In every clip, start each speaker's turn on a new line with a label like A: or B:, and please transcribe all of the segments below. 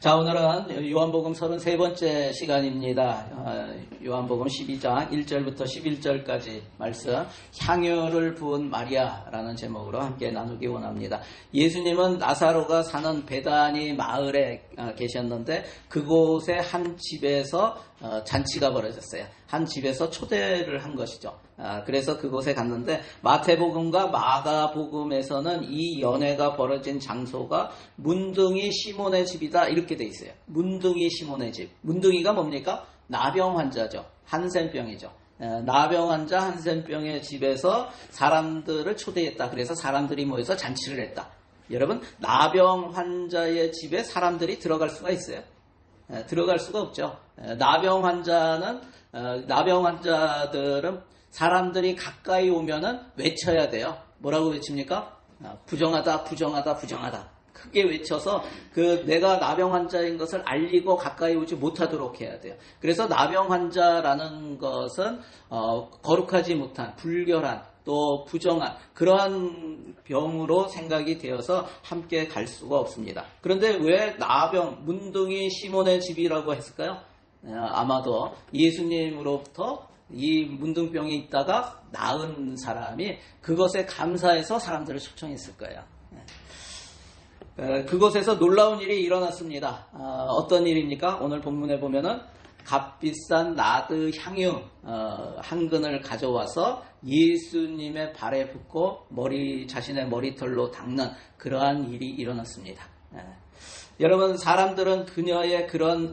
A: 자, 오늘은 요한복음 33번째 시간입니다. 요한복음 12장 1절부터 11절까지 말씀, 향유를 부은 마리아라는 제목으로 함께 나누기 원합니다. 예수님은 나사로가 사는 베다니 마을에 계셨는데 그곳의 한 집에서 잔치가 벌어졌어요. 한 집에서 초대를 한 것이죠. 그래서 그곳에 갔는데 마태복음과 마가복음에서는 이 연회가 벌어진 장소가 문둥이 시몬의 집이다 이렇게 돼 있어요. 문둥이 시몬의 집. 문둥이가 뭡니까? 나병 환자죠. 한센병이죠. 나병 환자 한센병의 집에서 사람들을 초대했다. 그래서 사람들이 모여서 잔치를 했다. 여러분, 나병 환자의 집에 사람들이 들어갈 수가 있어요? 들어갈 수가 없죠. 나병 환자들은 사람들이 가까이 오면은 외쳐야 돼요. 뭐라고 외칩니까? 부정하다, 부정하다, 부정하다. 크게 외쳐서 내가 나병 환자인 것을 알리고 가까이 오지 못하도록 해야 돼요. 그래서 나병 환자라는 것은 거룩하지 못한, 불결한, 또 부정한 그러한 병으로 생각이 되어서 함께 갈 수가 없습니다. 그런데 왜 나병, 문둥이 시몬의 집이라고 했을까요? 아마도 예수님으로부터 이 문둥병이 있다가 나은 사람이 그것에 감사해서 사람들을 초청했을 거예요. 그곳에서 놀라운 일이 일어났습니다. 어떤 일입니까? 오늘 본문에 보면은 값비싼 나드 향유 한 근을 가져와서 예수님의 발에 붓고 자신의 머리털로 닦는 그러한 일이 일어났습니다. 여러분, 사람들은 그녀의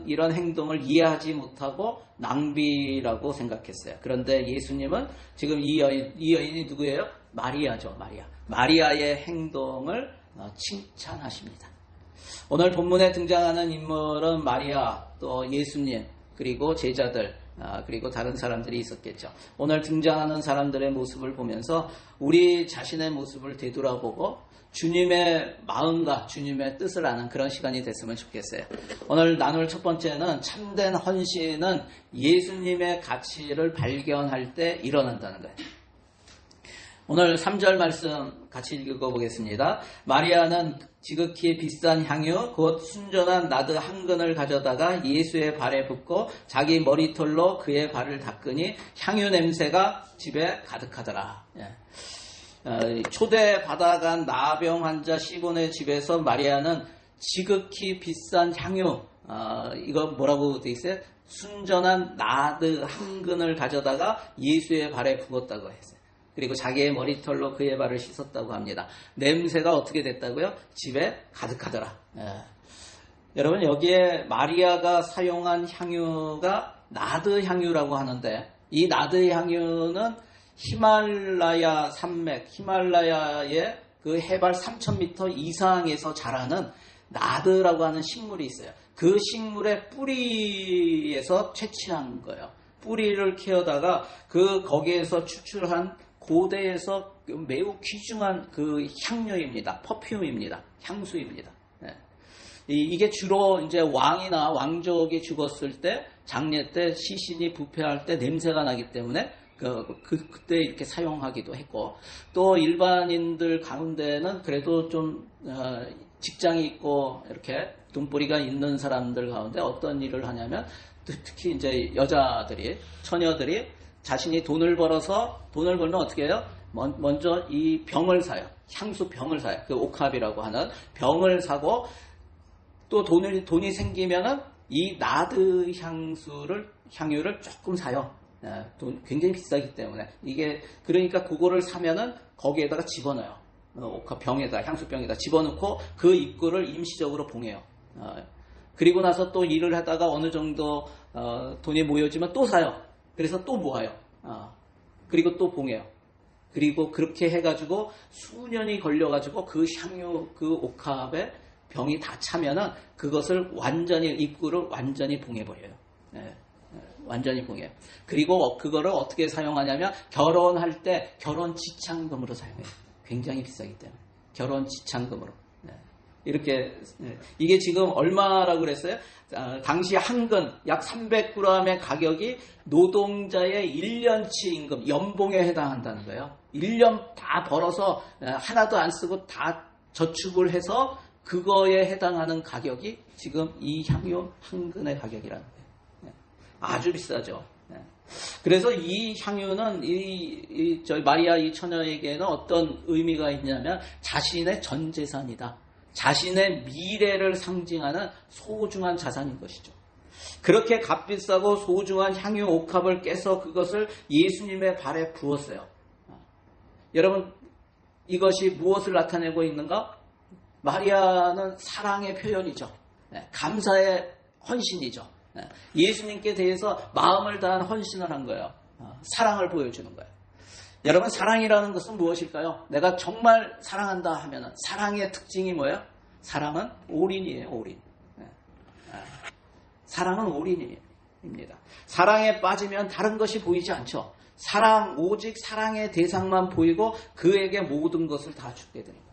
A: 이런 행동을 이해하지 못하고 낭비라고 생각했어요. 그런데 예수님은 지금 이 여인이 누구예요? 마리아죠, 마리아. 마리아의 행동을 칭찬하십니다. 오늘 본문에 등장하는 인물은 마리아, 또 예수님, 그리고 제자들, 그리고 다른 사람들이 있었겠죠. 오늘 등장하는 사람들의 모습을 보면서 우리 자신의 모습을 되돌아보고 주님의 마음과 주님의 뜻을 아는 그런 시간이 됐으면 좋겠어요. 오늘 나눌 첫 번째는 참된 헌신은 예수님의 가치를 발견할 때 일어난다는 거예요. 오늘 3절 말씀 같이 읽어보겠습니다. 마리아는 지극히 비싼 향유 곧 순전한 나드 한 근을 가져다가 예수의 발에 붓고 자기 머리털로 그의 발을 닦으니 향유 냄새가 집에 가득하더라. 초대받아간 나병 환자 시몬의 집에서 마리아는 지극히 비싼 향유, 이거 뭐라고 돼 있어요? 순전한 나드 한 근을 가져다가 예수의 발에 부었다고 했어요. 그리고 자기의 머리털로 그의 발을 씻었다고 합니다. 냄새가 어떻게 됐다고요? 집에 가득하더라. 여러분, 여기에 마리아가 사용한 향유가 나드 향유라고 하는데, 이 나드 향유는 히말라야 산맥, 히말라야의 그 해발 3,000m 이상에서 자라는 나드라고 하는 식물이 있어요. 그 식물의 뿌리에서 채취한 거예요. 뿌리를 키우다가 거기에서 추출한 고대에서 매우 귀중한 그 향료입니다. 퍼퓸입니다. 향수입니다. 이게 주로 이제 왕이나 왕족이 죽었을 때, 장례 때, 시신이 부패할 때 냄새가 나기 때문에 그때 이렇게 사용하기도 했고, 또 일반인들 가운데는 그래도 좀 직장이 있고 이렇게 돈벌이가 있는 사람들 가운데 어떤 일을 하냐면, 특히 이제 처녀들이 자신이 돈을 벌면 어떻게 해요? 먼저 이 병을 사요. 향수 병을 사요. 그 옥합이라고 하는 병을 사고, 또 돈이 생기면은 이 나드 향유를 조금 사요. 굉장히 비싸기 때문에. 그러니까 그거를 사면은 거기에다가 집어넣어요. 옥합 병에다, 향수병에다 집어넣고 그 입구를 임시적으로 봉해요. 그리고 나서 또 일을 하다가 어느 정도 돈이 모여지면 또 사요. 그래서 또 모아요. 그리고 또 봉해요. 그리고 그렇게 해가지고 수년이 걸려가지고 그 향유, 그 옥합에 병이 다 차면은 그것을 입구를 완전히 봉해버려요. 완전히 봉해요. 그리고 그거를 어떻게 사용하냐면 결혼할 때 결혼 지창금으로 사용해요. 굉장히 비싸기 때문에. 결혼 지창금으로. 이게 지금 얼마라고 그랬어요? 당시 한 근, 약 300g의 가격이 노동자의 1년치 임금, 연봉에 해당한다는 거예요. 1년 다 벌어서 하나도 안 쓰고 다 저축을 해서 그거에 해당하는 가격이 지금 이 향유 한 근의 가격이라는 거예요. 아주 비싸죠. 그래서 이 향유는 저희 마리아 이 처녀에게는 어떤 의미가 있냐면 자신의 전 재산이다. 자신의 미래를 상징하는 소중한 자산인 것이죠. 그렇게 값비싸고 소중한 향유 옥합을 깨서 그것을 예수님의 발에 부었어요. 여러분, 이것이 무엇을 나타내고 있는가? 마리아는 사랑의 표현이죠. 감사의 헌신이죠. 예수님께 대해서 마음을 다한 헌신을 한 거예요. 사랑을 보여주는 거예요. 여러분, 사랑이라는 것은 무엇일까요? 내가 정말 사랑한다 하면 사랑의 특징이 뭐예요? 사랑은 올인이에요. 올인. 사랑은 올인입니다. 사랑에 빠지면 다른 것이 보이지 않죠. 오직 사랑의 대상만 보이고 그에게 모든 것을 다 주게 됩니다.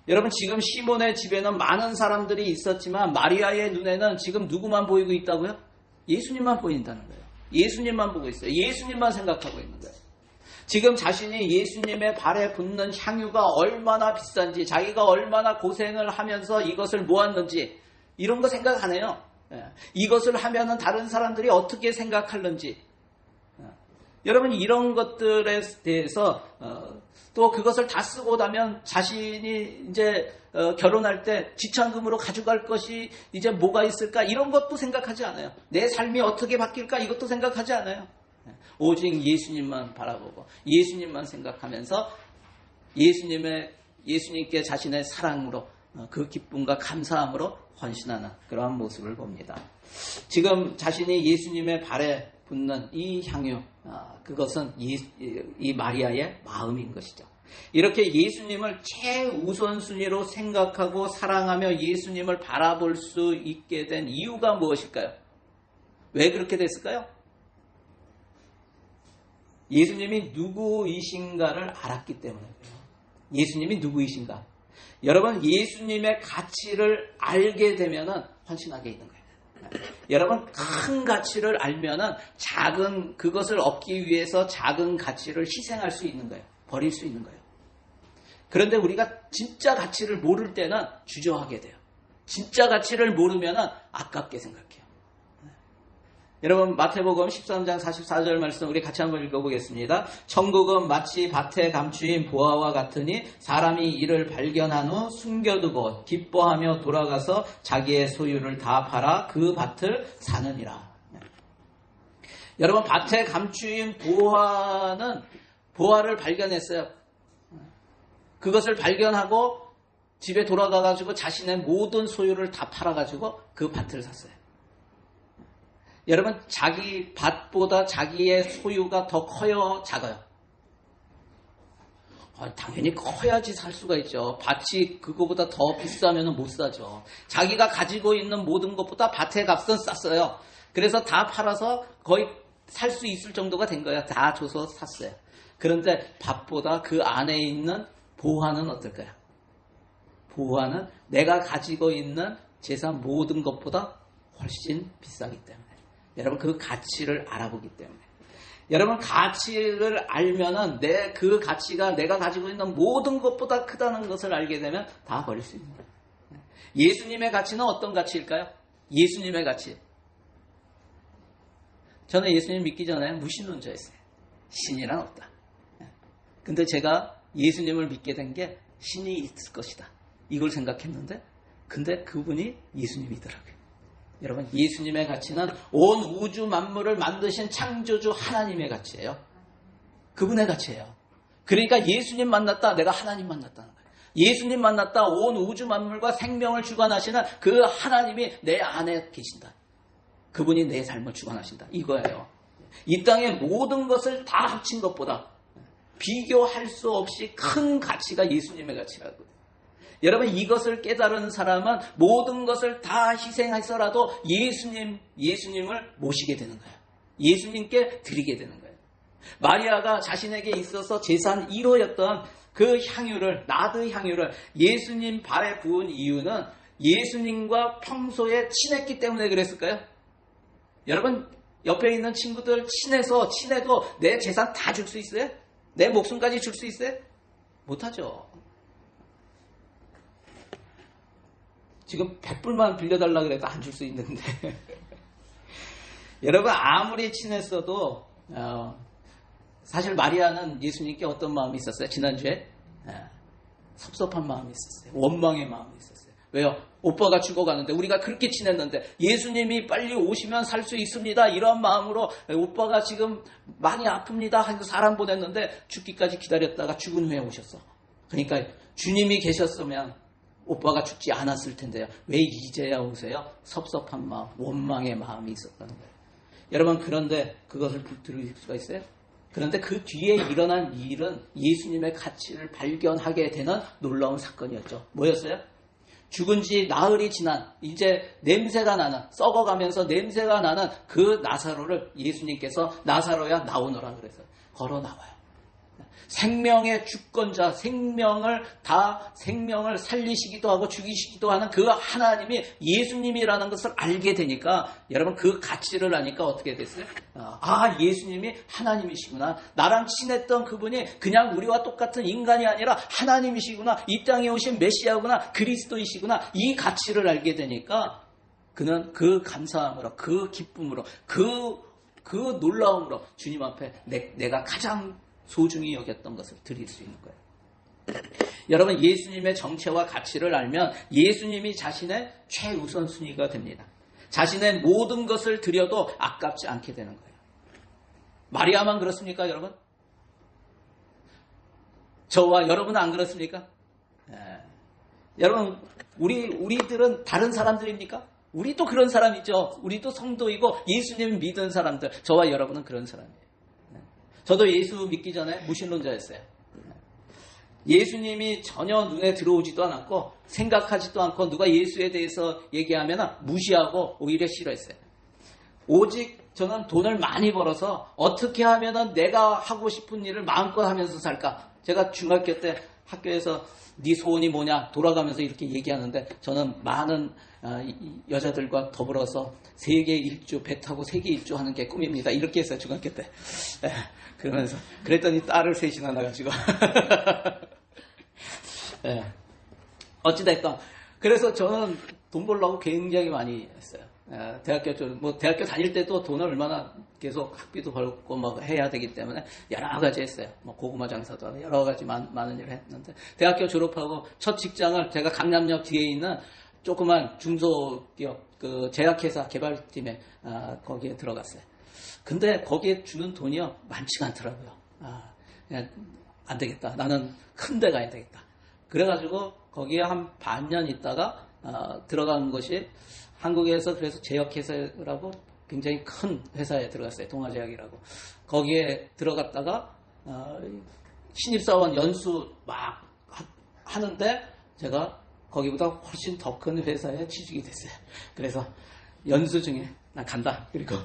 A: 여러분, 지금 시몬의 집에는 많은 사람들이 있었지만 마리아의 눈에는 지금 누구만 보이고 있다고요? 예수님만 보인다는 거예요. 예수님만 보고 있어요. 예수님만 생각하고 있는 거예요. 지금 자신이 예수님의 발에 붓는 향유가 얼마나 비싼지, 자기가 얼마나 고생을 하면서 이것을 모았는지 이런 거 생각 안 해요. 이것을 하면은 다른 사람들이 어떻게 생각할는지. 여러분, 이런 것들에 대해서 또 그것을 다 쓰고 나면 자신이 이제 결혼할 때 지참금으로 가져갈 것이 이제 뭐가 있을까? 이런 것도 생각하지 않아요. 내 삶이 어떻게 바뀔까? 이것도 생각하지 않아요. 오직 예수님만 바라보고 예수님만 생각하면서 예수님께 자신의 사랑으로 그 기쁨과 감사함으로 헌신하는 그러한 모습을 봅니다. 지금 자신이 예수님의 발에 붓는 이 향유, 그것은 이 마리아의 마음인 것이죠. 이렇게 예수님을 최우선순위로 생각하고 사랑하며 예수님을 바라볼 수 있게 된 이유가 무엇일까요? 왜 그렇게 됐을까요? 예수님이 누구이신가를 알았기 때문에 그래요. 예수님이 누구이신가? 여러분, 예수님의 가치를 알게 되면은 헌신하게 있는 거예요. 여러분, 큰 가치를 알면은 그것을 얻기 위해서 작은 가치를 희생할 수 있는 거예요. 버릴 수 있는 거예요. 그런데 우리가 진짜 가치를 모를 때는 주저하게 돼요. 진짜 가치를 모르면은 아깝게 생각해요. 여러분, 마태복음 13장 44절 말씀 우리 같이 한번 읽어보겠습니다. 천국은 마치 밭에 감추인 보화와 같으니 사람이 이를 발견한 후 숨겨두고 기뻐하며 돌아가서 자기의 소유를 다 팔아 그 밭을 사느니라. 여러분, 밭에 감추인 보화를 발견했어요. 그것을 발견하고 집에 돌아가가지고 자신의 모든 소유를 다 팔아가지고 그 밭을 샀어요. 여러분, 자기 밭보다 자기의 소유가 더 커요, 작아요? 당연히 커야지 살 수가 있죠. 밭이 그거보다 더 비싸면 못 사죠. 자기가 가지고 있는 모든 것보다 밭의 값은 쌌어요. 그래서 다 팔아서 거의 살 수 있을 정도가 된 거예요. 다 줘서 샀어요. 그런데 밭보다 그 안에 있는 보화는 어떨까요? 보화는 내가 가지고 있는 재산 모든 것보다 훨씬 비싸기 때문에. 여러분, 그 가치를 알아보기 때문에. 여러분, 가치를 알면은 그 가치가 내가 가지고 있는 모든 것보다 크다는 것을 알게 되면 다 버릴 수 있는 거예요. 예수님의 가치는 어떤 가치일까요? 예수님의 가치. 저는 예수님 믿기 전에 무신론자였어요. 신이란 없다. 근데 제가 예수님을 믿게 된 게 신이 있을 것이다. 이걸 생각했는데, 근데 그분이 예수님이더라고요. 여러분, 예수님의 가치는 온 우주 만물을 만드신 창조주 하나님의 가치예요. 그분의 가치예요. 그러니까 예수님 만났다, 내가 하나님 만났다는 거예요. 예수님 만났다, 온 우주 만물과 생명을 주관하시는 그 하나님이 내 안에 계신다. 그분이 내 삶을 주관하신다. 이거예요. 이 땅의 모든 것을 다 합친 것보다 비교할 수 없이 큰 가치가 예수님의 가치라고. 여러분, 이것을 깨달은 사람은 모든 것을 다 희생해서라도 예수님을 모시게 되는 거예요. 예수님께 드리게 되는 거예요. 마리아가 자신에게 있어서 재산 1호였던 그 향유를, 나드 향유를 예수님 발에 부은 이유는 예수님과 평소에 친했기 때문에 그랬을까요? 여러분, 옆에 있는 친구들 친해도 내 재산 다 줄 수 있어요? 내 목숨까지 줄 수 있어요? 못하죠. 지금 100불만 빌려달라 그래도 안 줄 수 있는데 여러분 아무리 친했어도 사실 마리아는 예수님께 어떤 마음이 있었어요? 지난주에 섭섭한 마음이 있었어요. 원망의 마음이 있었어요. 왜요? 오빠가 죽어가는데 우리가 그렇게 친했는데 예수님이 빨리 오시면 살 수 있습니다. 이런 마음으로 오빠가 지금 많이 아픕니다 하고 사람 보냈는데 죽기까지 기다렸다가 죽은 후에 오셨어. 그러니까 주님이 계셨으면 오빠가 죽지 않았을 텐데요. 왜 이제야 오세요? 섭섭한 마음, 원망의 마음이 있었다는 거예요. 여러분 그런데 그것을 붙들을 수가 있어요? 그런데 그 뒤에 일어난 일은 예수님의 가치를 발견하게 되는 놀라운 사건이었죠. 뭐였어요? 죽은 지 나흘이 지난 이제 냄새가 나는 썩어가면서 냄새가 나는 그 나사로를 예수님께서 나사로야 나오너라 그래서 걸어 나와요. 생명의 주권자, 생명을 살리시기도 하고 죽이시기도 하는 그 하나님이 예수님이라는 것을 알게 되니까 여러분 그 가치를 아니까 어떻게 됐어요? 예수님이 하나님이시구나. 나랑 친했던 그분이 그냥 우리와 똑같은 인간이 아니라 하나님이시구나. 이 땅에 오신 메시아구나. 그리스도이시구나. 이 가치를 알게 되니까 그는 그 감사함으로, 그 기쁨으로, 그 놀라움으로 주님 앞에 내가 가장 소중히 여겼던 것을 드릴 수 있는 거예요. 여러분 예수님의 정체와 가치를 알면 예수님이 자신의 최우선순위가 됩니다. 자신의 모든 것을 드려도 아깝지 않게 되는 거예요. 마리아만 그렇습니까 여러분? 저와 여러분은 안 그렇습니까? 여러분 우리들은 다른 사람들입니까? 우리도 그런 사람이죠. 우리도 성도이고 예수님을 믿은 사람들. 저와 여러분은 그런 사람이에요. 저도 예수 믿기 전에 무신론자였어요. 예수님이 전혀 눈에 들어오지도 않았고 생각하지도 않고 누가 예수에 대해서 얘기하면 무시하고 오히려 싫어했어요. 오직 저는 돈을 많이 벌어서 어떻게 하면 내가 하고 싶은 일을 마음껏 하면서 살까. 제가 중학교 때 학교에서 네 소원이 뭐냐 돌아가면서 이렇게 얘기하는데 저는 많은 여자들과 더불어서 세계 일주 배 타고 세계 일주 하는 게 꿈입니다. 이렇게 했어요 중학교 때. 그러면서 그랬더니 딸을 셋이나 낳아가지고 어찌됐건 그래서 저는 돈 벌려고 굉장히 많이 했어요. 대학교 다닐 때도 돈을 얼마나 계속 학비도 벌고 뭐 해야 되기 때문에 여러 가지 했어요. 뭐 고구마 장사도 하고 여러 가지 많은 일을 했는데 대학교 졸업하고 첫 직장을 제가 강남역 뒤에 있는 조그만 중소기업 그 제약회사 개발팀에 거기에 들어갔어요. 근데 거기에 주는 돈이요 많지가 않더라고요. 그냥 안 되겠다. 나는 큰 데 가야 되겠다. 그래가지고 거기에 한 반년 있다가 들어간 것이 한국에서 그래서 제약회사라고 굉장히 큰 회사에 들어갔어요. 동아제약이라고. 거기에 들어갔다가 신입사원 연수 막 하는데 제가 거기보다 훨씬 더 큰 회사에 취직이 됐어요. 그래서 연수 중에 나 간다. 그리고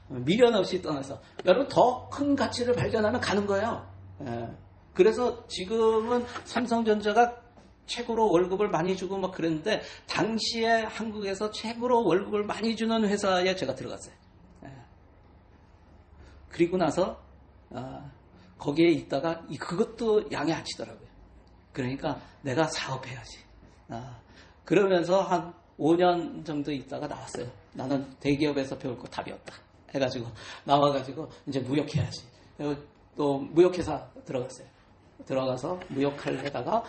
A: 미련 없이 떠나서 여러분 더 큰 가치를 발견하면 가는 거예요. 그래서 지금은 삼성전자가 최고로 월급을 많이 주고 막 그랬는데 당시에 한국에서 최고로 월급을 많이 주는 회사에 제가 들어갔어요. 그리고 나서 거기에 있다가 그것도 양해하시더라고요. 그러니까 내가 사업해야지. 그러면서 한 5년 정도 있다가 나왔어요. 나는 대기업에서 배울 거 답이 없다. 해가지고 나와가지고 이제 무역해야지. 그리고 또 무역회사 들어갔어요. 들어가서 무역하려다가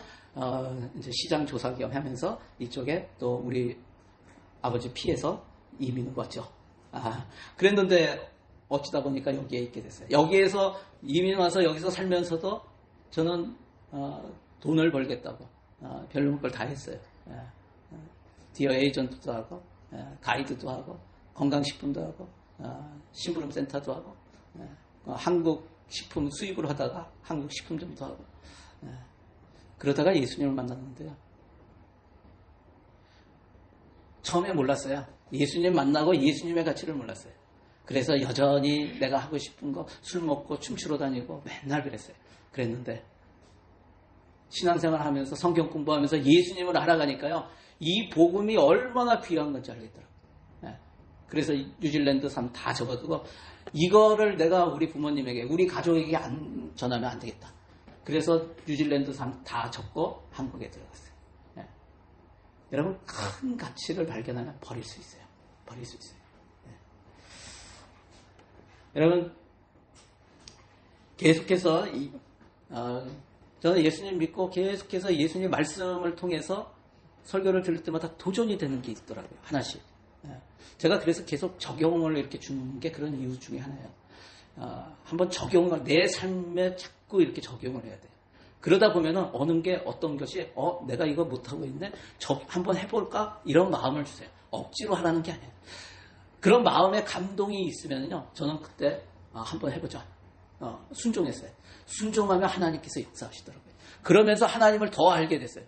A: 이제 시장 조사 겸 하면서 이쪽에 또 우리 아버지 피해서 이민을 왔죠. 그랬는데 어찌다 보니까 여기에 있게 됐어요. 여기에서 이민 와서 여기서 살면서도 저는 돈을 벌겠다고 별로 걸 다 했어요. 디어 에이전트도 하고 가이드도 하고 건강식품도 하고 심부름 센터도 하고 한국 식품 수입을 하다가 한국 식품점도 하고 그러다가 예수님을 만났는데요. 처음에 몰랐어요. 예수님 만나고 예수님의 가치를 몰랐어요. 그래서 여전히 내가 하고 싶은 거 술 먹고 춤추러 다니고 맨날 그랬는데 신앙생활 하면서 성경 공부하면서 예수님을 알아가니까요. 이 복음이 얼마나 귀한 건지 알겠더라고요. 그래서 뉴질랜드 삶 다 접어두고 이거를 내가 우리 부모님에게 우리 가족에게 안 전하면 안 되겠다. 그래서 뉴질랜드 삶 다 접고 한국에 들어갔어요. 여러분, 큰 가치를 발견하면 버릴 수 있어요. 버릴 수 있어요. 네. 여러분, 계속해서 저는 예수님 믿고 계속해서 예수님 말씀을 통해서 설교를 들을 때마다 도전이 되는 게 있더라고요. 하나씩. 제가 그래서 계속 적용을 이렇게 주는 게 그런 이유 중에 하나예요. 한번 적용을, 내 삶에 자꾸 이렇게 적용을 해야 돼요. 그러다 보면은 어떤 것이, 내가 이거 못하고 있네? 한번 해볼까? 이런 마음을 주세요. 억지로 하라는 게 아니에요. 그런 마음의 감동이 있으면요, 저는 그때, 한번 해보자. 순종했어요. 순종하면 하나님께서 역사하시더라고요. 그러면서 하나님을 더 알게 됐어요.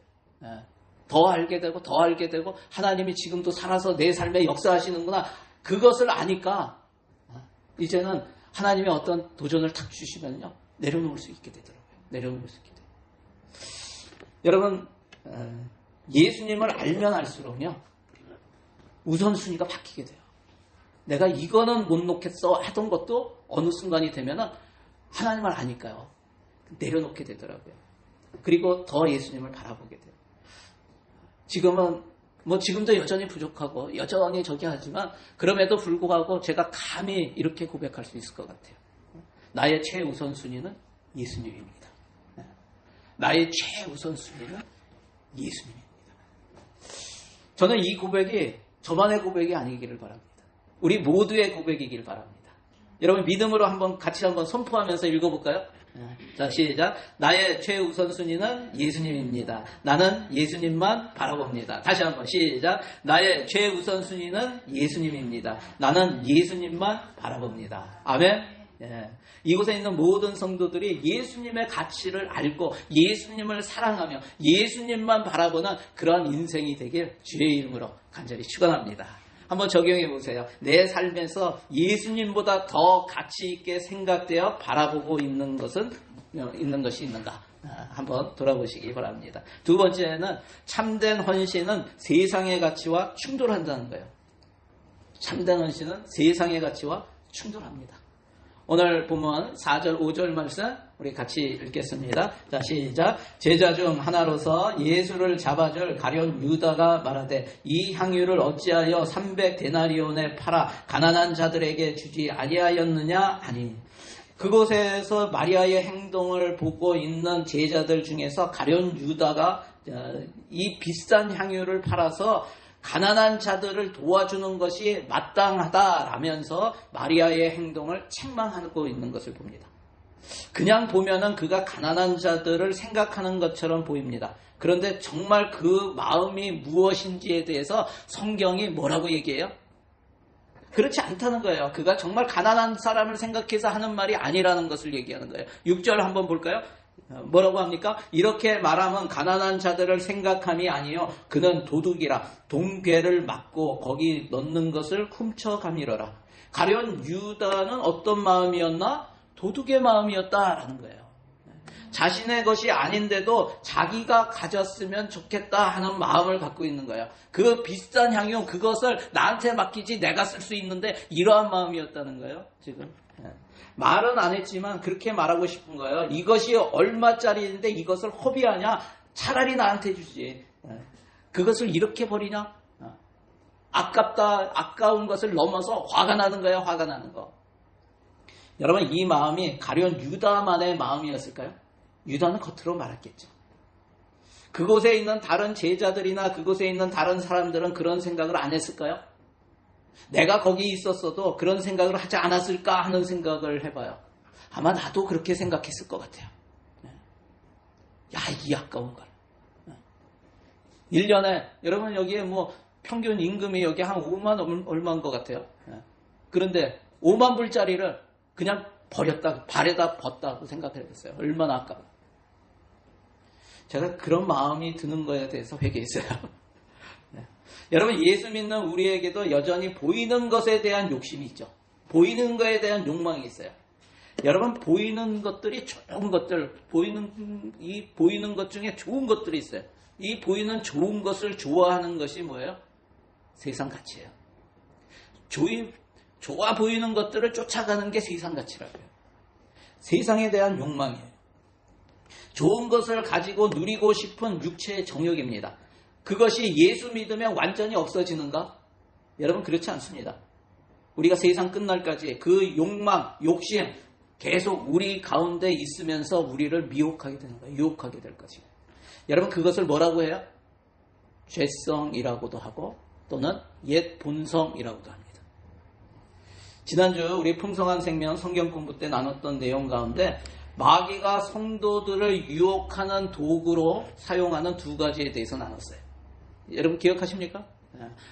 A: 더 알게 되고, 하나님이 지금도 살아서 내 삶에 역사하시는구나. 그것을 아니까, 이제는 하나님의 어떤 도전을 탁 주시면요, 내려놓을 수 있게 되더라고요. 내려놓을 수 있게 돼요. 여러분, 예수님을 알면 알수록요, 우선순위가 바뀌게 돼요. 내가 이거는 못 놓겠어 하던 것도 어느 순간이 되면은 하나님을 아니까요, 내려놓게 되더라고요. 그리고 더 예수님을 바라보게 돼요. 지금도 여전히 부족하고 여전히 저기 하지만 그럼에도 불구하고 제가 감히 이렇게 고백할 수 있을 것 같아요. 나의 최우선순위는 예수님입니다. 나의 최우선순위는 예수님입니다. 저는 이 고백이 저만의 고백이 아니기를 바랍니다. 우리 모두의 고백이길 바랍니다. 여러분, 믿음으로 같이 한번 선포하면서 읽어볼까요? 자, 시작. 나의 최우선순위는 예수님입니다. 나는 예수님만 바라봅니다. 다시 한번 시작. 나의 최우선순위는 예수님입니다. 나는 예수님만 바라봅니다. 아멘. 예. 이곳에 있는 모든 성도들이 예수님의 가치를 알고 예수님을 사랑하며 예수님만 바라보는 그런 인생이 되길 주의 이름으로 간절히 축원합니다. 한번 적용해 보세요. 내 삶에서 예수님보다 더 가치 있게 생각되어 바라보고 있는 것이 있는가? 한번 돌아보시기 바랍니다. 두 번째는 참된 헌신은 세상의 가치와 충돌한다는 거예요. 참된 헌신은 세상의 가치와 충돌합니다. 오늘 보면 4절, 5절 말씀 우리 같이 읽겠습니다. 자, 시작. 제자 중 하나로서 예수를 잡아줄 가룟 유다가 말하되 이 향유를 어찌하여 300데나리온에 팔아 가난한 자들에게 주지 아니하였느냐 하니, 그곳에서 마리아의 행동을 보고 있는 제자들 중에서 가룟 유다가 이 비싼 향유를 팔아서 가난한 자들을 도와주는 것이 마땅하다라면서 마리아의 행동을 책망하고 있는 것을 봅니다. 그냥 보면은 그가 가난한 자들을 생각하는 것처럼 보입니다. 그런데 정말 그 마음이 무엇인지에 대해서 성경이 뭐라고 얘기해요? 그렇지 않다는 거예요. 그가 정말 가난한 사람을 생각해서 하는 말이 아니라는 것을 얘기하는 거예요. 6절 한번 볼까요? 뭐라고 합니까? 이렇게 말하면 가난한 자들을 생각함이 아니요 그는 도둑이라 동괴를 맞고 거기 넣는 것을 훔쳐가미러라. 가룟 유다는 어떤 마음이었나? 도둑의 마음이었다라는 거예요. 자신의 것이 아닌데도 자기가 가졌으면 좋겠다 하는 마음을 갖고 있는 거예요. 그 비싼 향유, 그것을 나한테 맡기지 내가 쓸 수 있는데, 이러한 마음이었다는 거예요. 지금 말은 안 했지만 그렇게 말하고 싶은 거예요. 이것이 얼마짜리인데 이것을 허비하냐? 차라리 나한테 주지. 그것을 이렇게 버리냐? 아까운 것을 넘어서 화가 나는 거예요. 화가 나는 거. 여러분, 이 마음이 가룟 유다만의 마음이었을까요? 유다는 겉으로 말했겠죠. 그곳에 있는 다른 제자들이나 그곳에 있는 다른 사람들은 그런 생각을 안 했을까요? 내가 거기 있었어도 그런 생각을 하지 않았을까 하는 생각을 해봐요. 아마 나도 그렇게 생각했을 것 같아요. 야, 이 아까운 걸. 1년에 여러분 여기에 평균 임금이 여기 한 5만 얼마인 것 같아요. 그런데 5만 불짜리를 그냥 버렸다, 발에다 벗다고 생각을 해봤어요. 얼마나 아까워. 제가 그런 마음이 드는 거에 대해서 회개했어요. 여러분, 예수 믿는 우리에게도 여전히 보이는 것에 대한 욕심이 있죠. 보이는 것에 대한 욕망이 있어요. 여러분, 보이는 것들이 좋은 것들, 보이는 것 중에 좋은 것들이 있어요. 이 보이는 좋은 것을 좋아하는 것이 뭐예요? 세상 가치예요. 좋아 보이는 것들을 쫓아가는 게 세상 가치라고요. 세상에 대한 욕망이에요. 좋은 것을 가지고 누리고 싶은 육체의 정욕입니다. 그것이 예수 믿으면 완전히 없어지는가? 여러분 그렇지 않습니다. 우리가 세상 끝날까지 그 욕망, 욕심 계속 우리 가운데 있으면서 우리를 미혹하게 되는 거예요. 유혹하게 될 것이에요. 여러분 그것을 뭐라고 해요? 죄성이라고도 하고 또는 옛 본성이라고도 합니다. 지난주 우리 풍성한 생명 성경 공부 때 나눴던 내용 가운데 마귀가 성도들을 유혹하는 도구로 사용하는 두 가지에 대해서 나눴어요. 여러분 기억하십니까?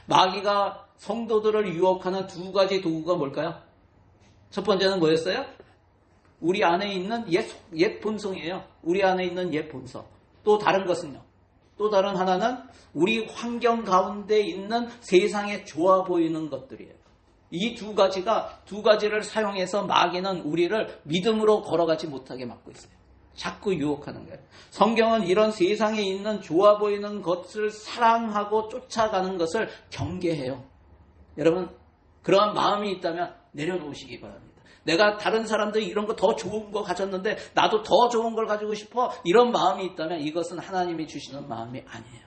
A: 마귀가 성도들을 유혹하는 두 가지 도구가 뭘까요? 첫 번째는 뭐였어요? 우리 안에 있는 옛 본성이에요. 우리 안에 있는 옛 본성. 또 다른 것은요? 또 다른 하나는 우리 환경 가운데 있는 세상에 좋아 보이는 것들이에요. 이 두 가지를 사용해서 마귀는 우리를 믿음으로 걸어가지 못하게 막고 있어요. 자꾸 유혹하는 거예요. 성경은 이런 세상에 있는 좋아 보이는 것을 사랑하고 쫓아가는 것을 경계해요. 여러분 그러한 마음이 있다면 내려놓으시기 바랍니다. 내가 다른 사람들이 이런 거 더 좋은 거 가졌는데 나도 더 좋은 걸 가지고 싶어. 이런 마음이 있다면 이것은 하나님이 주시는 마음이 아니에요.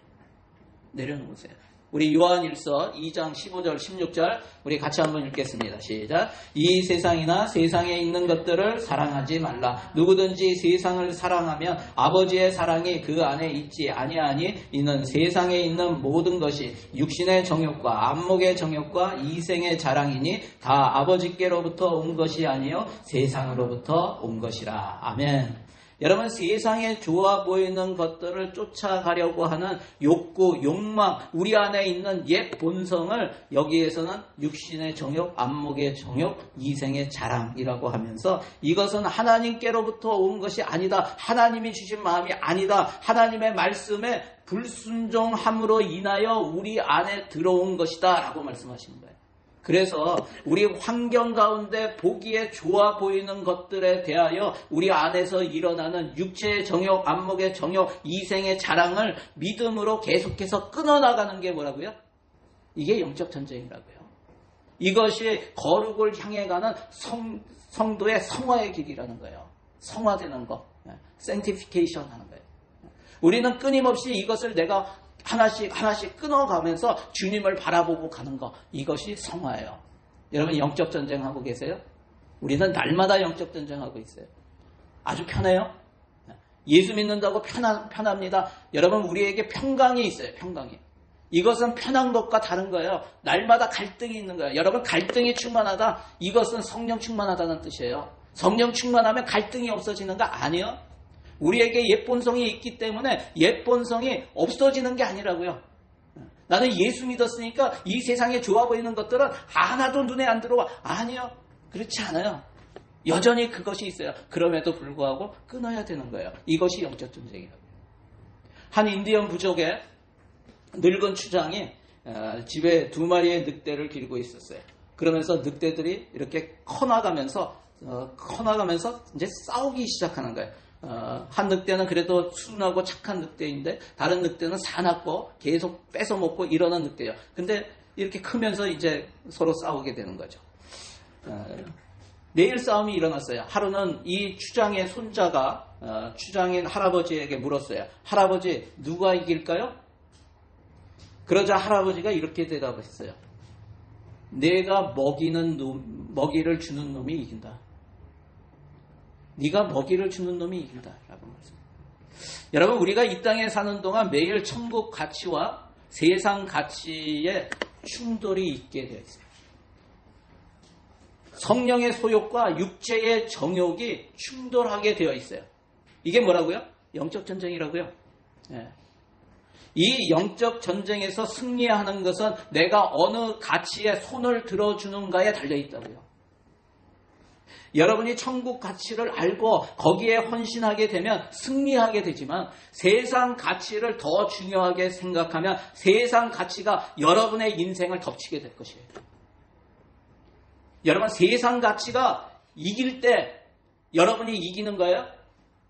A: 내려놓으세요. 우리 요한일서 2장 15절 16절 우리 같이 한번 읽겠습니다. 시작. 이 세상이나 세상에 있는 것들을 사랑하지 말라. 누구든지 세상을 사랑하면 아버지의 사랑이 그 안에 있지 아니하니 이는 세상에 있는 모든 것이 육신의 정욕과 안목의 정욕과 이생의 자랑이니 다 아버지께로부터 온 것이 아니요 세상으로부터 온 것이라. 아멘. 여러분 세상에 좋아 보이는 것들을 쫓아가려고 하는 욕구, 욕망, 우리 안에 있는 옛 본성을 여기에서는 육신의 정욕, 안목의 정욕, 이생의 자랑이라고 하면서 이것은 하나님께로부터 온 것이 아니다. 하나님이 주신 마음이 아니다. 하나님의 말씀에 불순종함으로 인하여 우리 안에 들어온 것이다 라고 말씀하시는 거예요. 그래서 우리 환경 가운데 보기에 좋아 보이는 것들에 대하여 우리 안에서 일어나는 육체의 정욕, 안목의 정욕, 이생의 자랑을 믿음으로 계속해서 끊어나가는 게 뭐라고요? 이게 영적 전쟁이라고요. 이것이 거룩을 향해 가는 성도의 성화의 길이라는 거예요. 성화되는 거, sanctification 하는 거예요. 우리는 끊임없이 이것을 내가 하나씩 끊어가면서 주님을 바라보고 가는 것, 이것이 성화예요. 여러분 영적 전쟁하고 계세요? 우리는 날마다 영적 전쟁하고 있어요. 아주 편해요. 예수 믿는다고 편합니다. 여러분 우리에게 평강이 있어요. 평강이. 이것은 편한 것과 다른 거예요. 날마다 갈등이 있는 거예요. 여러분 갈등이 충만하다. 이것은 성령 충만하다는 뜻이에요. 성령 충만하면 갈등이 없어지는 거 아니에요. 우리에게 옛 본성이 있기 때문에 옛 본성이 없어지는 게 아니라고요. 나는 예수 믿었으니까 이 세상에 좋아 보이는 것들은 하나도 눈에 안 들어와. 아니요. 그렇지 않아요. 여전히 그것이 있어요. 그럼에도 불구하고 끊어야 되는 거예요. 이것이 영적 전쟁이라고요. 한 인디언 부족의 늙은 추장이 집에 2마리의 늑대를 기르고 있었어요. 그러면서 늑대들이 이렇게 커나가면서 이제 싸우기 시작하는 거예요. 한 늑대는 그래도 순하고 착한 늑대인데 다른 늑대는 사납고 계속 뺏어먹고 이러는 늑대예요. 근데 이렇게 크면서 이제 서로 싸우게 되는 거죠. 내일 싸움이 일어났어요. 하루는 이 추장의 손자가 추장인 할아버지에게 물었어요. 할아버지 누가 이길까요? 그러자 할아버지가 이렇게 대답했어요. 내가 먹이를 주는 놈이 이긴다. 네가 먹이를 주는 놈이 이긴다 라고 말씀합니다. 여러분 우리가 이 땅에 사는 동안 매일 천국 가치와 세상 가치에 충돌이 있게 되어 있어요. 성령의 소욕과 육체의 정욕이 충돌하게 되어 있어요. 이게 뭐라고요? 영적 전쟁이라고요. 네. 이 영적 전쟁에서 승리하는 것은 내가 어느 가치에 손을 들어주는가에 달려있다고요. 여러분이 천국 가치를 알고 거기에 헌신하게 되면 승리하게 되지만 세상 가치를 더 중요하게 생각하면 세상 가치가 여러분의 인생을 덮치게 될 것이에요. 여러분 세상 가치가 이길 때 여러분이 이기는 거예요?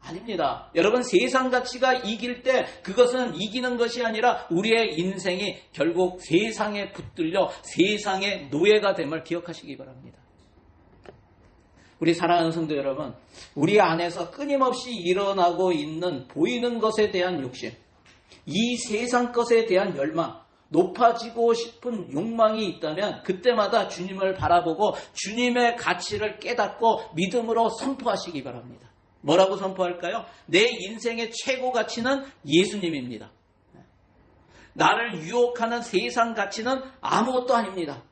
A: 아닙니다. 여러분 세상 가치가 이길 때 그것은 이기는 것이 아니라 우리의 인생이 결국 세상에 붙들려 세상의 노예가 됨을 기억하시기 바랍니다. 우리 사랑하는 성도 여러분, 우리 안에서 끊임없이 일어나고 있는 보이는 것에 대한 욕심, 이 세상 것에 대한 열망, 높아지고 싶은 욕망이 있다면 그때마다 주님을 바라보고 주님의 가치를 깨닫고 믿음으로 선포하시기 바랍니다. 뭐라고 선포할까요? 내 인생의 최고 가치는 예수님입니다. 나를 유혹하는 세상 가치는 아무것도 아닙니다.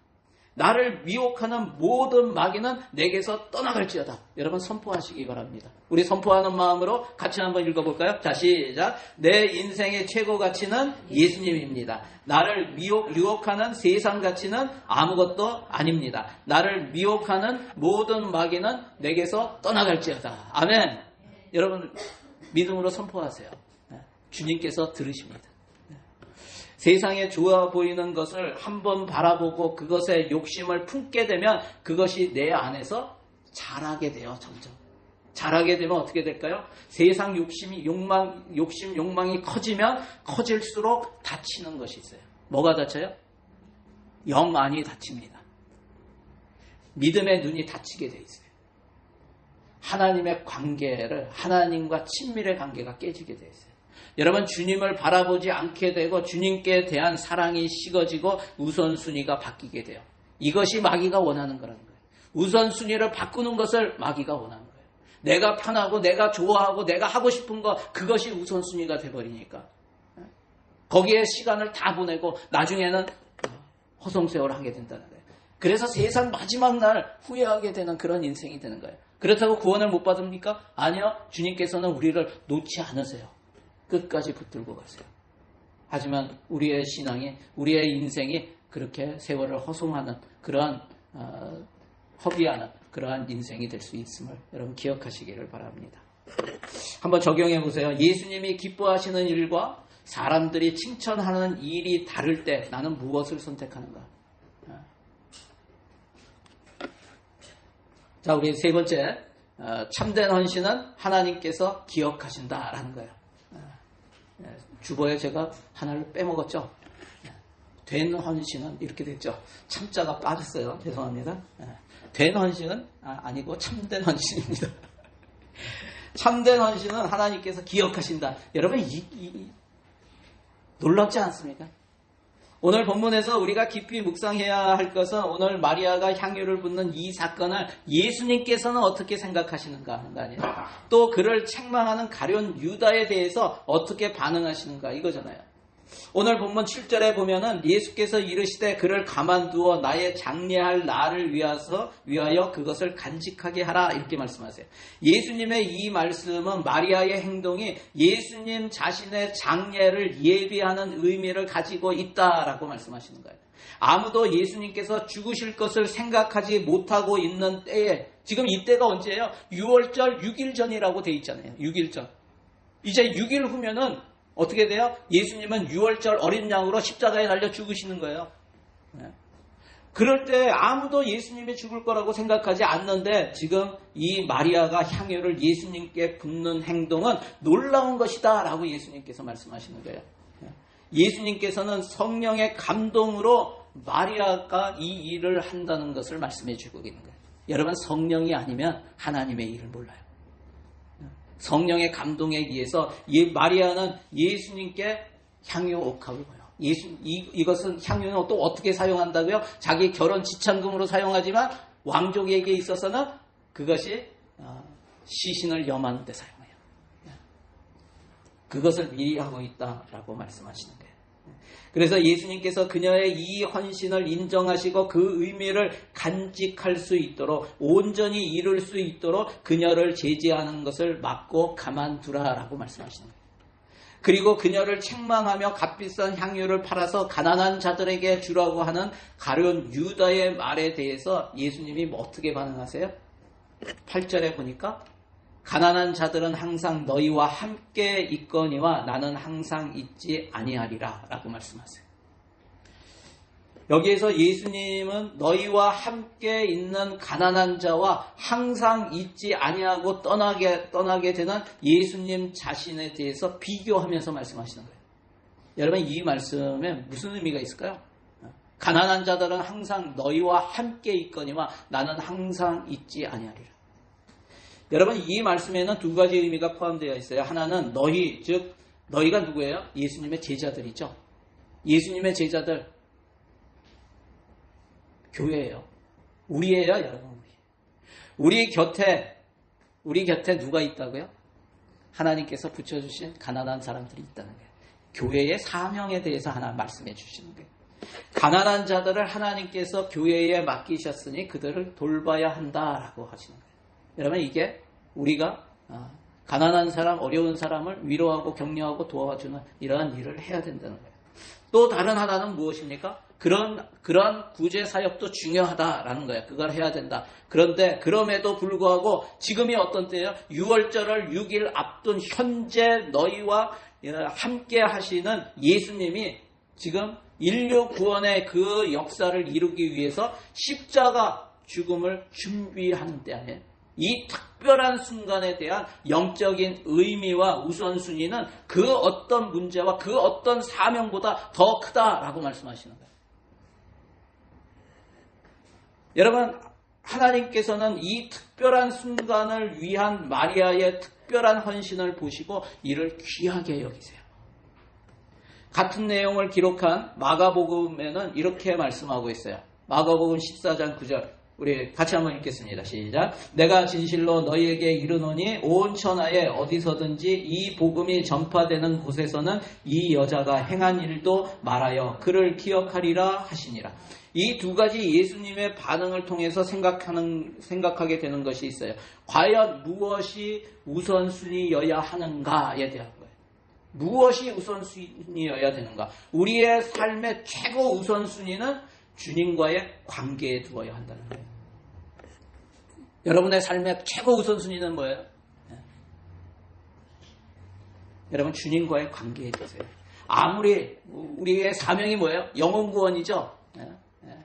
A: 나를 미혹하는 모든 마귀는 내게서 떠나갈지어다. 여러분 선포하시기 바랍니다. 우리 선포하는 마음으로 같이 한번 읽어볼까요? 자, 시작. 내 인생의 최고 가치는 예수님입니다. 나를 유혹하는 세상 가치는 아무것도 아닙니다. 나를 미혹하는 모든 마귀는 내게서 떠나갈지어다. 아멘. 여러분 믿음으로 선포하세요. 주님께서 들으십니다. 세상에 좋아 보이는 것을 한번 바라보고 그것에 욕심을 품게 되면 그것이 내 안에서 자라게 돼요. 점점. 자라게 되면 어떻게 될까요? 세상 욕망이 커지면 커질수록 다치는 것이 있어요. 뭐가 다쳐요? 영 안이 다칩니다. 믿음의 눈이 닫히게 돼 있어요. 하나님의 관계를, 하나님과 친밀의 관계가 깨지게 돼 있어요. 여러분 주님을 바라보지 않게 되고 주님께 대한 사랑이 식어지고 우선순위가 바뀌게 돼요. 이것이 마귀가 원하는 거라는 거예요. 우선순위를 바꾸는 것을 마귀가 원하는 거예요. 내가 편하고 내가 좋아하고 내가 하고 싶은 거 그것이 우선순위가 돼버리니까 거기에 시간을 다 보내고 나중에는 허송세월을 하게 된다는 거예요. 그래서 세상 마지막 날 후회하게 되는 그런 인생이 되는 거예요. 그렇다고 구원을 못 받습니까? 아니요. 주님께서는 우리를 놓지 않으세요. 끝까지 붙들고 가세요. 하지만 우리의 신앙이, 우리의 인생이 그렇게 세월을 허송하는 그러한 허비하는 그러한 인생이 될 수 있음을 여러분 기억하시기를 바랍니다. 한번 적용해 보세요. 예수님이 기뻐하시는 일과 사람들이 칭찬하는 일이 다를 때 나는 무엇을 선택하는가? 자, 우리 세 번째 참된 헌신은 하나님께서 기억하신다라는 거예요. 주보에 제가 하나를 빼먹었죠. 된 헌신은 이렇게 됐죠. 참자가 빠졌어요. 죄송합니다. 된 헌신은 아니고 참된 헌신입니다. 참된 헌신은 하나님께서 기억하신다. 여러분 놀랍지 않습니까? 오늘 본문에서 우리가 깊이 묵상해야 할 것은 오늘 마리아가 향유를 붓는 이 사건을 예수님께서는 어떻게 생각하시는가 하는 거 아니에요. 또 그를 책망하는 가룟 유다에 대해서 어떻게 반응하시는가 이거잖아요. 오늘 본문 7절에 보면은 예수께서 이르시되 그를 가만두어 나의 장례할 날을 위하여 그것을 간직하게 하라 이렇게 말씀하세요. 예수님의 이 말씀은 마리아의 행동이 예수님 자신의 장례를 예비하는 의미를 가지고 있다라고 말씀하시는 거예요. 아무도 예수님께서 죽으실 것을 생각하지 못하고 있는 때에 지금 이때가 언제예요? 6월절 6일 전이라고 돼 있잖아요. 6일 전. 이제 6일 후면은 어떻게 돼요? 예수님은 6월절 어린 양으로 십자가에 달려 죽으시는 거예요. 그럴 때 아무도 예수님이 죽을 거라고 생각하지 않는데 지금 이 마리아가 향유를 예수님께 붓는 행동은 놀라운 것이다 라고 예수님께서 말씀하시는 거예요. 예수님께서는 성령의 감동으로 마리아가 이 일을 한다는 것을 말씀해 주고 있는 거예요. 여러분 성령이 아니면 하나님의 일을 몰라요. 성령의 감동에 의해서 마리아는 예수님께 향유 옥합을 보여. 이것은 향유는 또 어떻게 사용한다고요? 자기 결혼 지참금으로 사용하지만 왕족에게 있어서는 그것이 시신을 염하는 데 사용해요. 그것을 미리 하고 있다라고 말씀하시는 거예요. 그래서 예수님께서 그녀의 이 헌신을 인정하시고 그 의미를 간직할 수 있도록 온전히 이룰 수 있도록 그녀를 제지하는 것을 막고 가만두라라고 말씀하시는 거예요. 그리고 그녀를 책망하며 값비싼 향유를 팔아서 가난한 자들에게 주라고 하는 가룟 유다의 말에 대해서 예수님이 어떻게 반응하세요? 8절에 보니까 가난한 자들은 항상 너희와 함께 있거니와 나는 항상 있지 아니하리라 라고 말씀하세요. 여기에서 예수님은 너희와 함께 있는 가난한 자와 항상 있지 아니하고 떠나게 되는 예수님 자신에 대해서 비교하면서 말씀하시는 거예요. 여러분 이 말씀에 무슨 의미가 있을까요? 가난한 자들은 항상 너희와 함께 있거니와 나는 항상 있지 아니하리라. 여러분 이 말씀에는 두 가지 의미가 포함되어 있어요. 하나는 너희 즉 너희가 누구예요? 예수님의 제자들이죠. 예수님의 제자들, 교회예요. 우리예요, 여러분. 우리 곁에 누가 있다고요? 하나님께서 붙여주신 가난한 사람들이 있다는 거예요. 교회의 사명에 대해서 하나 말씀해 주시는 거예요. 가난한 자들을 하나님께서 교회에 맡기셨으니 그들을 돌봐야 한다라고 하시는 거예요. 여러분, 이게 우리가 가난한 사람, 어려운 사람을 위로하고 격려하고 도와주는 이러한 일을 해야 된다는 거예요. 또 다른 하나는 무엇입니까? 그런 구제 사역도 중요하다라는 거예요. 그걸 해야 된다. 그런데 그럼에도 불구하고 지금이 어떤 때예요? 6월절을 6일 앞둔 현재 너희와 함께 하시는 예수님이 지금 인류 구원의 그 역사를 이루기 위해서 십자가 죽음을 준비하는 때 안에 이 특별한 순간에 대한 영적인 의미와 우선순위는 그 어떤 문제와 그 어떤 사명보다 더 크다라고 말씀하시는 거예요. 여러분, 하나님께서는 이 특별한 순간을 위한 마리아의 특별한 헌신을 보시고 이를 귀하게 여기세요. 같은 내용을 기록한 마가복음에는 이렇게 말씀하고 있어요. 마가복음 14장 9절. 우리 같이 한번 읽겠습니다. 시작. 내가 진실로 너희에게 이르노니 온 천하에 어디서든지 이 복음이 전파되는 곳에서는 이 여자가 행한 일도 말하여 그를 기억하리라 하시니라. 이 두 가지 예수님의 반응을 통해서 생각하게 되는 것이 있어요. 과연 무엇이 우선순위여야 하는가에 대한 거예요. 무엇이 우선순위여야 되는가? 우리의 삶의 최고 우선순위는 주님과의 관계에 두어야 한다는 거예요. 여러분의 삶의 최고 우선순위는 뭐예요? 여러분, 주님과의 관계에 두세요. 아무리 우리의 사명이 뭐예요? 영혼구원이죠.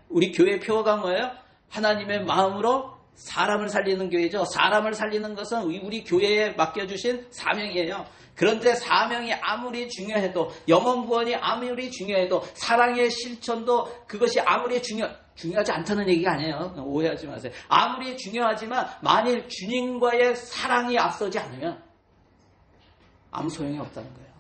A: 우리 교회 표어가 뭐예요? 하나님의 마음으로 사람을 살리는 교회죠. 사람을 살리는 것은 우리 교회에 맡겨주신 사명이에요. 그런데 사명이 아무리 중요해도, 영혼구원이 아무리 중요해도, 사랑의 실천도 그것이 아무리 중요하지 않다는 얘기가 아니에요. 오해하지 마세요. 아무리 중요하지만 만일 주님과의 사랑이 앞서지 않으면 아무 소용이 없다는 거예요.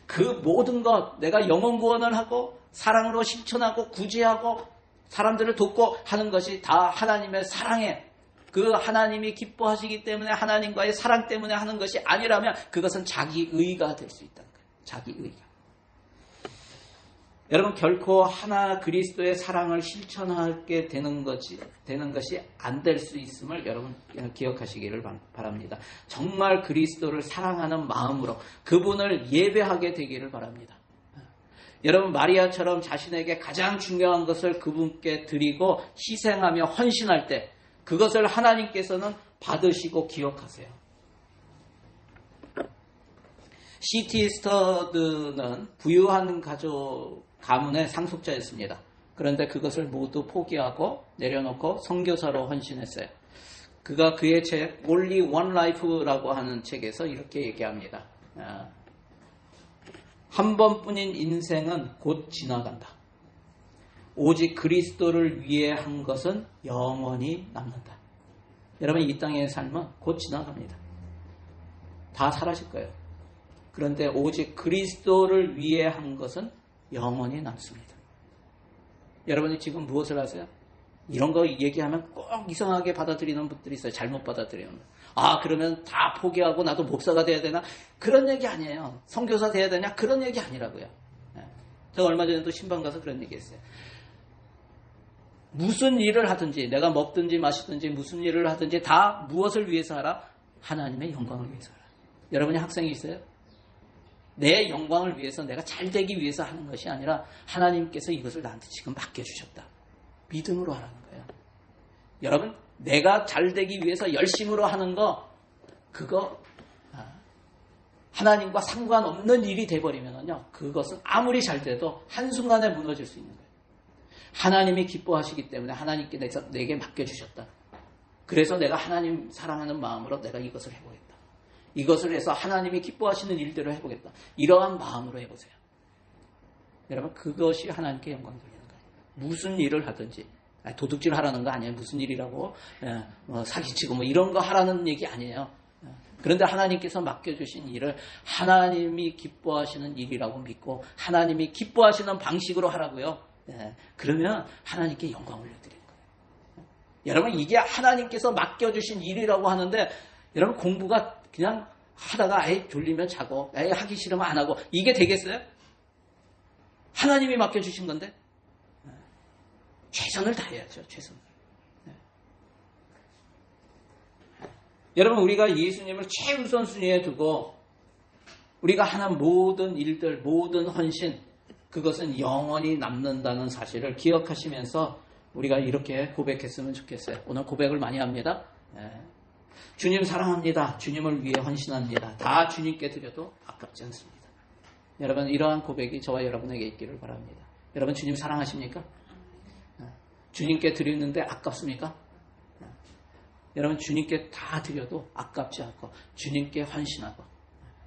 A: 그 모든 것, 내가 영혼구원을 하고 사랑으로 실천하고 구제하고 사람들을 돕고 하는 것이 다 하나님의 사랑에, 그 하나님이 기뻐하시기 때문에 하나님과의 사랑 때문에 하는 것이 아니라면 그것은 자기의가 될 수 있다는 거예요. 자기의가. 여러분, 결코 하나 그리스도의 사랑을 실천하게 되는 것이 안 될 수 있음을 여러분 기억하시기를 바랍니다. 정말 그리스도를 사랑하는 마음으로 그분을 예배하게 되기를 바랍니다. 여러분, 마리아처럼 자신에게 가장 중요한 것을 그분께 드리고 희생하며 헌신할 때 그것을 하나님께서는 받으시고 기억하세요. C.T. 스터드는 부유한 가문의 상속자였습니다. 그런데 그것을 모두 포기하고 내려놓고 선교사로 헌신했어요. 그가 그의 책 Only One Life라고 하는 책에서 이렇게 얘기합니다. 한 번뿐인 인생은 곧 지나간다. 오직 그리스도를 위해 한 것은 영원히 남는다. 여러분, 이 땅의 삶은 곧 지나갑니다. 다 사라질 거예요. 그런데 오직 그리스도를 위해 한 것은 영원히 남습니다. 여러분이 지금 무엇을 하세요? 이런 거 얘기하면 꼭 이상하게 받아들이는 분들이 있어요. 잘못 받아들이는 분. 그러면 다 포기하고 나도 목사가 돼야 되나? 그런 얘기 아니에요. 선교사 돼야 되냐? 그런 얘기 아니라고요. 제가 얼마 전에도 신방 가서 그런 얘기 했어요. 무슨 일을 하든지, 내가 먹든지 마시든지 무슨 일을 하든지 다 무엇을 위해서 하라? 하나님의 영광을 위해서 하라. 여러분이 학생이 있어요? 내 영광을 위해서, 내가 잘 되기 위해서 하는 것이 아니라 하나님께서 이것을 나한테 지금 맡겨주셨다. 믿음으로 하라는 거예요. 여러분, 내가 잘 되기 위해서 열심으로 하는 거, 그거 하나님과 상관없는 일이 돼버리면요, 그것은 아무리 잘 돼도 한순간에 무너질 수 있는 거예요. 하나님이 기뻐하시기 때문에 하나님께 내게 맡겨주셨다. 그래서 내가 하나님 사랑하는 마음으로 내가 이것을 해보겠다. 이것을 해서 하나님이 기뻐하시는 일대로 해보겠다. 이러한 마음으로 해보세요. 여러분, 그것이 하나님께 영광 돌리는 거예요. 무슨 일을 하든지, 도둑질 하라는 거 아니에요. 무슨 일이라고, 사기치고 이런 거 하라는 얘기 아니에요. 그런데 하나님께서 맡겨주신 일을 하나님이 기뻐하시는 일이라고 믿고 하나님이 기뻐하시는 방식으로 하라고요. 네. 그러면 하나님께 영광 올려드리는 거예요. 여러분 이게 하나님께서 맡겨주신 일이라고 하는데 여러분 공부가 그냥 하다가 에이 졸리면 자고 에이 하기 싫으면 안 하고 이게 되겠어요? 하나님이 맡겨주신 건데 최선을 다해야죠. 최선을. 여러분 우리가 예수님을 최우선순위에 두고 우리가 하는 모든 일들, 모든 헌신 그것은 영원히 남는다는 사실을 기억하시면서 우리가 이렇게 고백했으면 좋겠어요. 오늘 고백을 많이 합니다. 주님 사랑합니다. 주님을 위해 헌신합니다. 다 주님께 드려도 아깝지 않습니다. 여러분 이러한 고백이 저와 여러분에게 있기를 바랍니다. 여러분 주님 사랑하십니까? 주님께 드리는데 아깝습니까? 여러분 주님께 다 드려도 아깝지 않고 주님께 헌신하고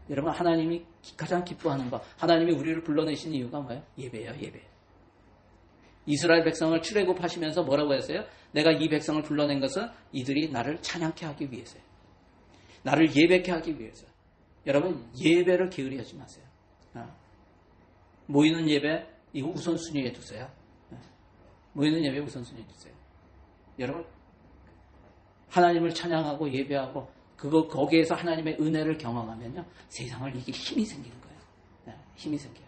A: 여러분 하나님이 가장 기뻐하는 거 하나님이 우리를 불러내신 이유가 뭐예요? 예배예요. 예배. 이스라엘 백성을 출애굽하시면서 뭐라고 했어요? 내가 이 백성을 불러낸 것은 이들이 나를 찬양케 하기 위해서요. 나를 예배케 하기 위해서. 여러분 예배를 게으리하지 마세요. 모이는 예배 이거 우선순위에 두세요. 모이는 예배 우선순위에 두세요. 여러분 하나님을 찬양하고 예배하고 거기에서 하나님의 은혜를 경험하면요 세상을 이기기 힘이 생기는 거예요. 힘이 생겨요.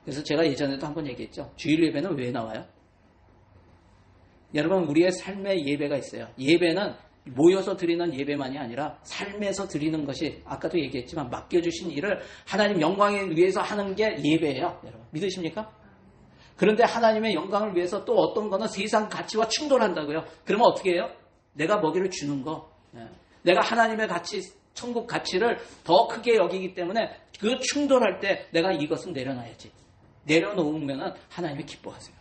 A: 그래서 제가 예전에도 한번 얘기했죠. 주일 예배는 왜 나와요? 여러분 우리의 삶의 예배가 있어요. 예배는 모여서 드리는 예배만이 아니라 삶에서 드리는 것이 아까도 얘기했지만 맡겨주신 일을 하나님 영광을 위해서 하는 게 예배예요. 여러분 믿으십니까? 그런데 하나님의 영광을 위해서 또 어떤 거는 세상 가치와 충돌한다고요. 그러면 어떻게 해요? 내가 먹이를 주는 거, 내가 하나님의 가치, 천국 가치를 더 크게 여기기 때문에 그 충돌할 때 내가 이것은 내려놔야지. 내려놓으면 하나님이 기뻐하세요.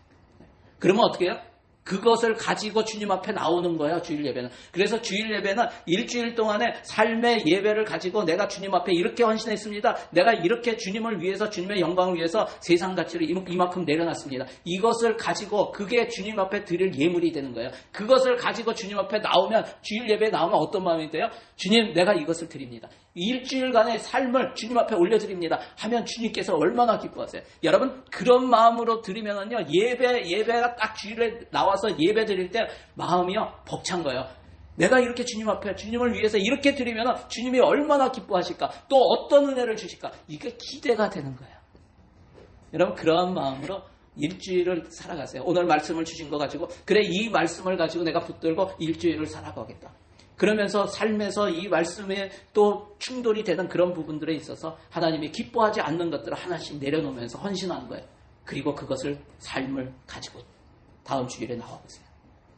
A: 그러면 어떻게 해요? 그것을 가지고 주님 앞에 나오는 거예요. 주일 예배는. 그래서 주일 예배는 일주일 동안의 삶의 예배를 가지고 내가 주님 앞에 이렇게 헌신했습니다. 내가 이렇게 주님을 위해서 주님의 영광을 위해서 세상 가치를 이만큼 내려놨습니다. 이것을 가지고 그게 주님 앞에 드릴 예물이 되는 거예요. 그것을 가지고 주님 앞에 나오면 주일 예배에 나오면 어떤 마음이 돼요? 주님 내가 이것을 드립니다. 일주일간의 삶을 주님 앞에 올려드립니다. 하면 주님께서 얼마나 기뻐하세요. 여러분 그런 마음으로 드리면은요 예배가 딱 주일에 나와서 예배 드릴 때 마음이요 벅찬 거예요. 내가 이렇게 주님 앞에 주님을 위해서 이렇게 드리면 주님이 얼마나 기뻐하실까 또 어떤 은혜를 주실까 이게 기대가 되는 거예요. 여러분 그러한 마음으로 일주일을 살아가세요. 오늘 말씀을 주신 거 가지고 그래 이 말씀을 가지고 내가 붙들고 일주일을 살아가겠다. 그러면서 삶에서 이 말씀에 또 충돌이 되는 그런 부분들에 있어서 하나님이 기뻐하지 않는 것들을 하나씩 내려놓으면서 헌신하는 거예요. 그리고 그것을 삶을 가지고 다음 주일에 나와보세요.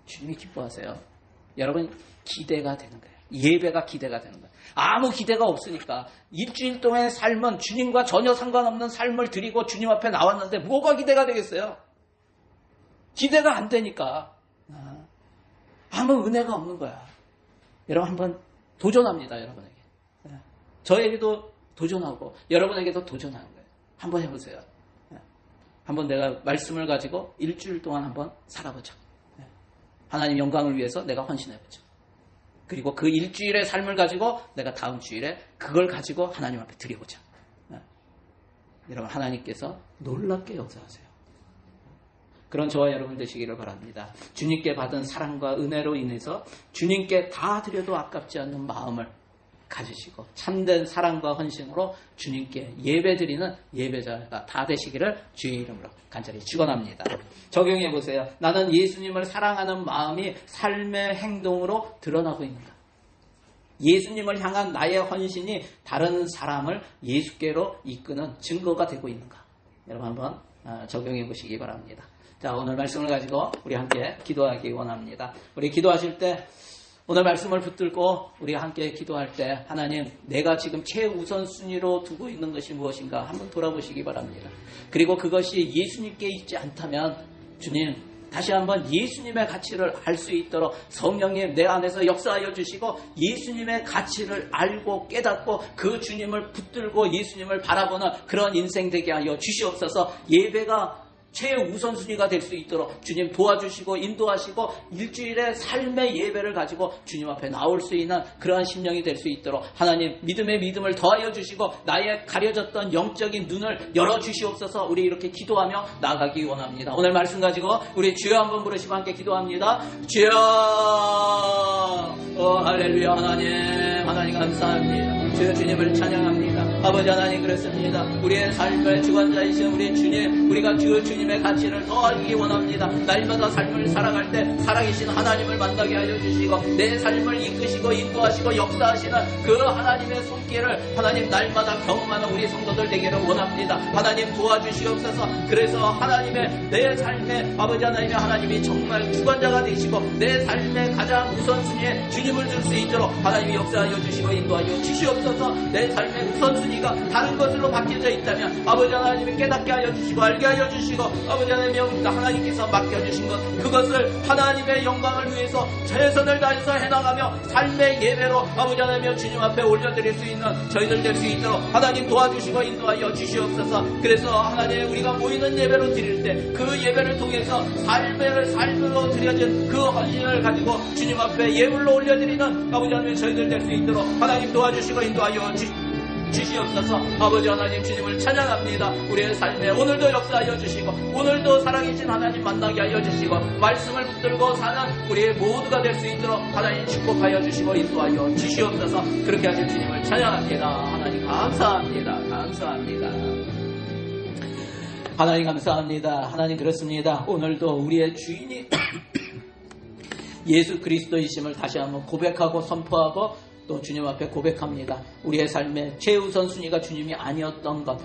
A: 주님이 기뻐하세요. 여러분 기대가 되는 거예요. 예배가 기대가 되는 거예요. 아무 기대가 없으니까 일주일 동안의 삶은 주님과 전혀 상관없는 삶을 드리고 주님 앞에 나왔는데 뭐가 기대가 되겠어요? 기대가 안 되니까 아무 은혜가 없는 거야. 여러분 한번 도전합니다. 여러분에게. 저에게도 도전하고 여러분에게도 도전하는 거예요. 한번 해보세요. 한번 내가 말씀을 가지고 일주일 동안 한번 살아보자. 하나님 영광을 위해서 내가 헌신해보자. 그리고 그 일주일의 삶을 가지고 내가 다음 주일에 그걸 가지고 하나님 앞에 드려보자. 여러분 하나님께서 놀랍게 역사하세요. 그런 저와 여러분 되시기를 바랍니다. 주님께 받은 사랑과 은혜로 인해서 주님께 다 드려도 아깝지 않는 마음을 가지시고 참된 사랑과 헌신으로 주님께 예배드리는 예배자가 다 되시기를 주의 이름으로 간절히 축원합니다. 적용해 보세요. 나는 예수님을 사랑하는 마음이 삶의 행동으로 드러나고 있는가? 예수님을 향한 나의 헌신이 다른 사람을 예수께로 이끄는 증거가 되고 있는가? 여러분 한번 적용해 보시기 바랍니다. 자, 오늘 말씀을 가지고 우리 함께 기도하기 원합니다. 우리 기도하실 때 오늘 말씀을 붙들고 우리 함께 기도할 때 하나님 내가 지금 최우선순위로 두고 있는 것이 무엇인가 한번 돌아보시기 바랍니다. 그리고 그것이 예수님께 있지 않다면 주님 다시 한번 예수님의 가치를 알 수 있도록 성령님 내 안에서 역사하여 주시고 예수님의 가치를 알고 깨닫고 그 주님을 붙들고 예수님을 바라보는 그런 인생 되게 하여 주시옵소서. 예배가 최우선순위가 될 수 있도록 주님 도와주시고 인도하시고 일주일에 삶의 예배를 가지고 주님 앞에 나올 수 있는 그러한 심령이 될 수 있도록 하나님 믿음의 믿음을 더하여 주시고 나의 가려졌던 영적인 눈을 열어주시옵소서. 우리 이렇게 기도하며 나아가기 원합니다. 오늘 말씀 가지고 우리 주여 한번 부르시고 함께 기도합니다. 주여 할렐루야. 하나님 감사합니다. 주여 주님을 찬양합니다. 아버지 하나님 그렇습니다. 우리의 삶의 주관자이신 우리 주님, 우리가 주님의 가치를 더 알기 원합니다. 날마다 삶을 살아갈 때 살아계신 하나님을 만나게 하여 주시고 내 삶을 이끄시고 인도하시고 역사하시는 그 하나님의 손길을 하나님 날마다 경험하는 우리 성도들 되기를 원합니다. 하나님 도와주시옵소서. 그래서 하나님의 내 삶의 아버지 하나님이 정말 주관자가 되시고 내 삶의 가장 우선순위에 주님을 줄 수 있도록 하나님이 역사하여 주시고 인도하여 주시옵소서. 내 삶의 우선순위가 다른 것으로 바뀌어져 있다면 아버지 하나님이 깨닫게 하여 주시고 알게 하여 주시고 아버지 하나님께서 맡겨주신 것 그것을 하나님의 영광을 위해서 최선을 다해서 해나가며 삶의 예배로 아버지 하나님 주님 앞에 올려드릴 수 있는 저희들 될 수 있도록 하나님 도와주시고 인도하여 주시옵소서. 그래서 하나님 우리가 모이는 예배로 드릴 때 그 예배를 통해서 삶으로 드려진 그 헌신을 가지고 주님 앞에 예물로 올려드리는 아버지 하나님 저희들 될 수 있도록 하나님 도와주시고 인도하여 주시옵소서. 아버지 하나님 주님을 찬양합니다. 우리의 삶에 오늘도 역사하여 주시고 오늘도 살아계신 하나님 만나게 하여 주시고 말씀을 붙들고 사는 우리의 모두가 될 수 있도록 하나님 축복하여 주시고 인도하여 주시옵소서. 그렇게 하실 주님을 찬양합니다. 하나님 감사합니다. 하나님 감사합니다. 하나님 그렇습니다. 오늘도 우리의 주인이 예수 그리스도이심을 다시 한번 고백하고 선포하고 또 주님 앞에 고백합니다. 우리의 삶의 최우선순위가 주님이 아니었던 것,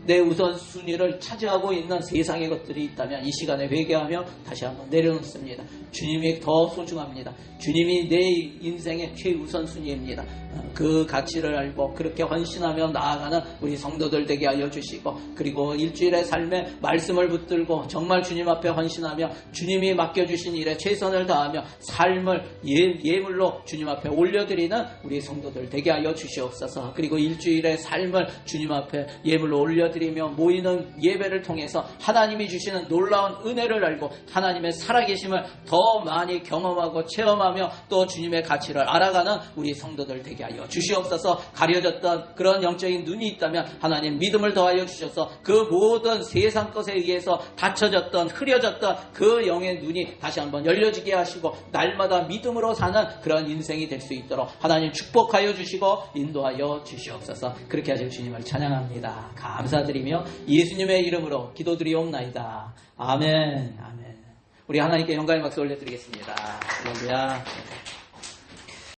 A: 내 우선순위를 차지하고 있는 세상의 것들이 있다면 이 시간에 회개하며 다시 한번 내려놓습니다. 주님이 더 소중합니다. 주님이 내 인생의 최우선순위입니다. 그 가치를 알고 그렇게 헌신하며 나아가는 우리 성도들 되게 하여 주시고 그리고 일주일의 삶에 말씀을 붙들고 정말 주님 앞에 헌신하며 주님이 맡겨주신 일에 최선을 다하며 삶을 예물로 주님 앞에 올려드리는 우리 성도들 되게 하여 주시옵소서. 그리고 일주일의 삶을 주님 앞에 예물로 올려드리며 모이는 예배를 통해서 하나님이 주시는 놀라운 은혜를 알고 하나님의 살아계심을 더 많이 경험하고 체험하며 또 주님의 가치를 알아가는 우리 성도들 되게 하여 주시옵소서. 가려졌던 그런 영적인 눈이 있다면 하나님 믿음을 더하여 주셔서 그 모든 세상 것에 의해서 닫혀졌던 흐려졌던 그 영의 눈이 다시 한번 열려지게 하시고 날마다 믿음으로 사는 그런 인생이 될 수 있도록 하나님 축복하여 주시고 인도하여 주시옵소서. 그렇게 하실 주님을 찬양합니다. 감사드리며 예수님의 이름으로 기도드리옵나이다. 아멘. 우리 하나님께 영광의 박수 올려드리겠습니다. 할렐루야.